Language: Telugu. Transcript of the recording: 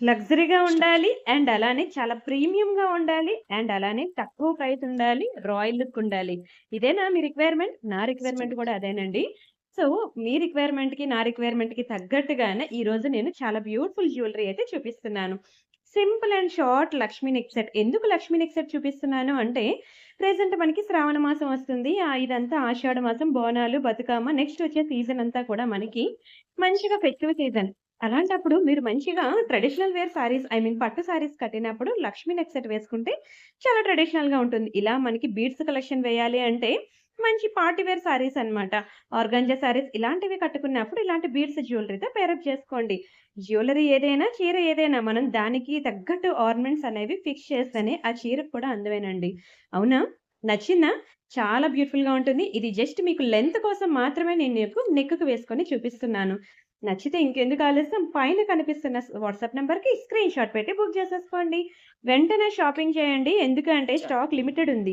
లగ్జరీగా స్టార్ట్. ఉండాలి. అండ్ అలానే చాలా ప్రీమియంగా ఉండాలి. అండ్ అలానే తక్కువ ప్రైస్ ఉండాలి. రాయల్ లుక్ ఉండాలి. ఇదేనా మీ రిక్వైర్‌మెంట్? నా రిక్వైర్‌మెంట్ స్టార్ట్. కూడా అదేనండి. సో, మీ రిక్వైర్‌మెంట్‌కి, నా రిక్వైర్‌మెంట్‌కి తగ్గట్టుగానే ఈరోజు నేను చాలా బ్యూటిఫుల్ జ్యువెలరీ అయితే చూపిస్తున్నాను. Simple and short Lakshmi neck set. ఎందుకు లక్ష్మీ నెక్ సెట్ చూపిస్తున్నాను అంటే, ప్రెజెంట్ మనకి శ్రావణ మాసం వస్తుంది. ఇదంతా ఆషాఢ మాసం, బోనాలు, బతుకమ్మ నెక్స్ట్ వచ్చే సీజన్ అంతా కూడా మనకి మంచిగా ఫెస్టివ్ సీజన్. అలాంటప్పుడు మీరు మంచిగా ట్రెడిషనల్ వేర్ సారీస్ పట్టు సారీస్ కట్టినప్పుడు లక్ష్మీ నెక్ సెట్ వేసుకుంటే చాలా ట్రెడిషనల్‌గా ఉంటుంది. ఇలా మనకి బీడ్స్ కలెక్షన్ వేయాలి అంటే మంచి పార్టీ వేర్ సారీస్ అన్నమాట. ఆర్గాంజా సారీస్ ఇలాంటివి కట్టుకున్నప్పుడు ఇలాంటి బీడ్స్ జ్యువెలరీతో పేరప్ చేసుకోండి. జ్యువెలరీ ఏదైనా, చీర ఏదైనా మనం దానికి తగ్గట్టు ఆర్నమెంట్స్ అనేవి ఫిక్స్ చేస్తేనే ఆ చీరకు కూడా అందమేనండి. అవునా? నచ్చిందా? చాలా బ్యూటిఫుల్‌గా ఉంటుంది. ఇది జస్ట్ మీకు లెంత్ కోసం మాత్రమే నేను మీకు నెక్‌కి వేసుకొని చూపిస్తున్నాను. నచ్చితే ఇంకెందుకు ఆలస్యం పైన కనిపిస్తున్న వాట్సాప్ నంబర్‌కి స్క్రీన్ షాట్ పెట్టి బుక్ చేసేసుకోండి. వెంటనే షాపింగ్ చేయండి. ఎందుకంటే చ స్టాక్ లిమిటెడ్ ఉంది.